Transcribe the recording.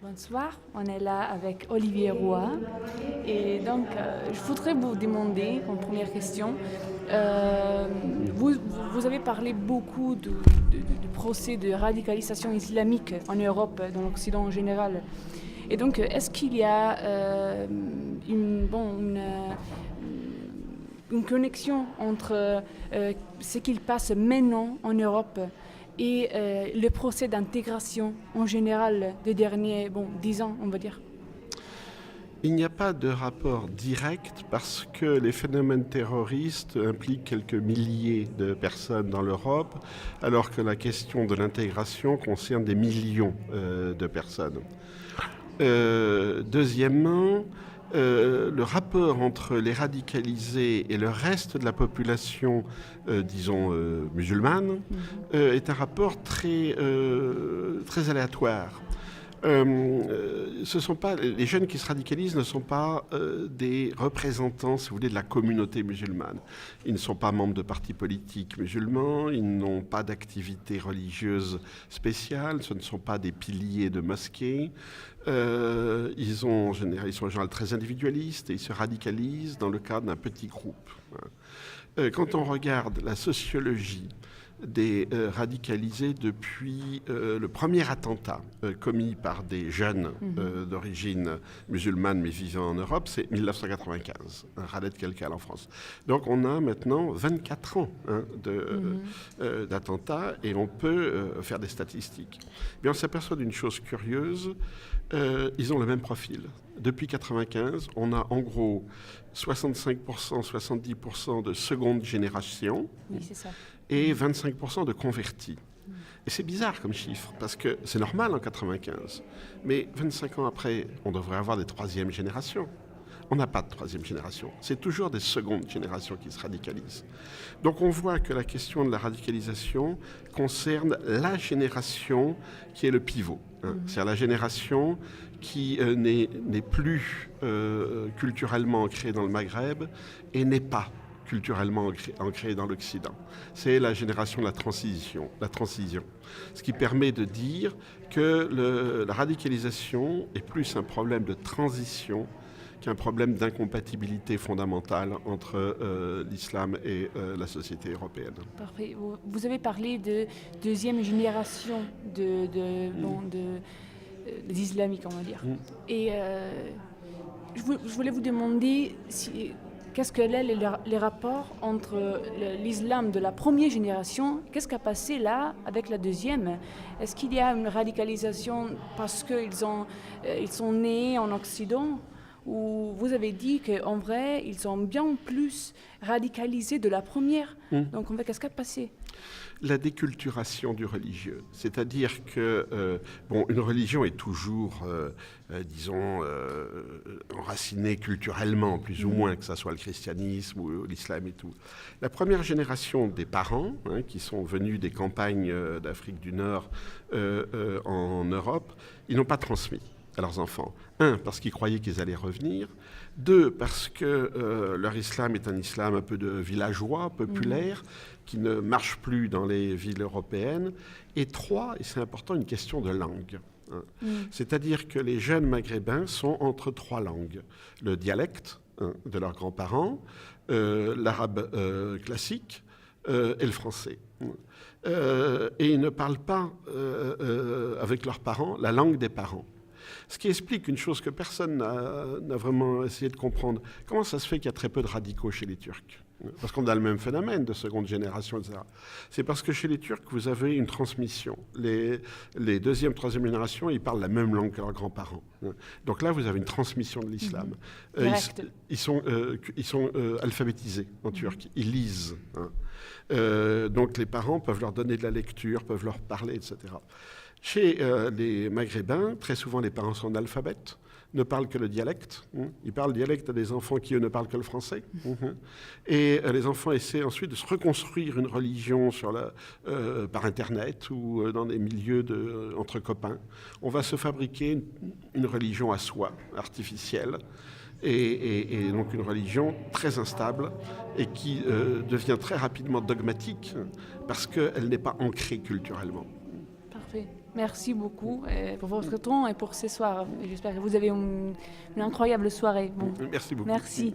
Bonsoir, on est là avec Olivier Roy. Et donc, je voudrais vous demander, comme première question, euh, vous avez parlé beaucoup du procès de radicalisation islamique en Europe, dans l'Occident en général. Et donc, est-ce qu'il y a une connexion entre ce qu'il passe maintenant en Europe et le procès d'intégration en général des derniers 10 ans, on va dire? Il n'y a pas de rapport direct parce que les phénomènes terroristes impliquent quelques milliers de personnes dans l'Europe, alors que la question de l'intégration concerne des millions de personnes. Deuxièmement, le rapport entre les radicalisés et le reste de la population, musulmane, est un rapport très aléatoire. Les jeunes qui se radicalisent ne sont pas des représentants, si vous voulez, de la communauté musulmane. Ils ne sont pas membres de partis politiques musulmans, ils n'ont pas d'activité religieuse spéciale, ce ne sont pas des piliers de mosquées. Ils sont en général très individualistes et ils se radicalisent dans le cadre d'un petit groupe. Quand on regarde la sociologie des radicalisés depuis le premier attentat commis par des jeunes d'origine musulmane mais vivant en Europe, c'est 1995, un Khaled Kelkal en France. Donc on a maintenant 24 ans d'attentats et on peut faire des statistiques. Mais on s'aperçoit d'une chose curieuse, ils ont le même profil. Depuis 1995, on a en gros 65%, 70% de seconde génération. Oui, c'est ça. Et 25% de convertis. Et c'est bizarre comme chiffre, parce que c'est normal en 95. Mais 25 ans après, on devrait avoir des troisièmes générations. On n'a pas de troisième génération. C'est toujours des secondes générations qui se radicalisent. Donc on voit que la question de la radicalisation concerne la génération qui est le pivot. C'est-à-dire la génération qui n'est plus culturellement ancrée dans le Maghreb et n'est pas culturellement ancrée dans l'Occident. C'est la génération de la transition. Ce qui permet de dire que la radicalisation est plus un problème de transition qu'un problème d'incompatibilité fondamentale entre l'islam et la société européenne. Parfait. Vous avez parlé de deuxième génération d'islamiques, on va dire. Et je voulais vous demander qu'est-ce que les rapports entre l'islam de la première génération, qu'est-ce qui a passé là avec la deuxième? Est-ce qu'il y a une radicalisation parce qu'ils sont nés en Occident? Ou vous avez dit qu'en vrai, ils sont bien plus radicalisés de la première. Donc, en fait, qu'est-ce qui a passé? La déculturation du religieux. C'est-à-dire que, une religion est toujours, enracinée culturellement, plus ou moins, que ce soit le christianisme ou l'islam et tout. La première génération des parents, qui sont venus des campagnes d'Afrique du Nord en Europe, ils n'ont pas transmis à leurs enfants. 1, parce qu'ils croyaient qu'ils allaient revenir. 2, parce que leur islam est un islam un peu de villageois, populaire, qui ne marche plus dans les villes européennes. Et 3, et c'est important, une question de langue. C'est-à-dire que les jeunes maghrébins sont entre 3 langues. Le dialecte de leurs grands-parents, l'arabe classique et le français. Et ils ne parlent pas avec leurs parents la langue des parents. Ce qui explique une chose que personne n'a vraiment essayé de comprendre. Comment ça se fait qu'il y a très peu de radicaux chez les Turcs? Parce qu'on a le même phénomène de seconde génération, etc. C'est parce que chez les Turcs, vous avez une transmission. Les deuxième, troisième générations, ils parlent la même langue que leurs grands-parents. Donc là, vous avez une transmission de l'islam. Ils sont alphabétisés en turc. Ils lisent. Donc les parents peuvent leur donner de la lecture, peuvent leur parler, etc. Chez les Maghrébins, très souvent les parents sont analphabètes, ne parlent que le dialecte. Ils parlent dialecte à des enfants qui, eux, ne parlent que le français. Et les enfants essaient ensuite de se reconstruire une religion par Internet ou dans des milieux entre copains. On va se fabriquer une religion à soi, artificielle, et donc une religion très instable et qui devient très rapidement dogmatique parce qu'elle n'est pas ancrée culturellement. Parfait. Merci beaucoup pour votre temps et pour ce soir. J'espère que vous avez une incroyable soirée. Bon. Merci beaucoup. Merci.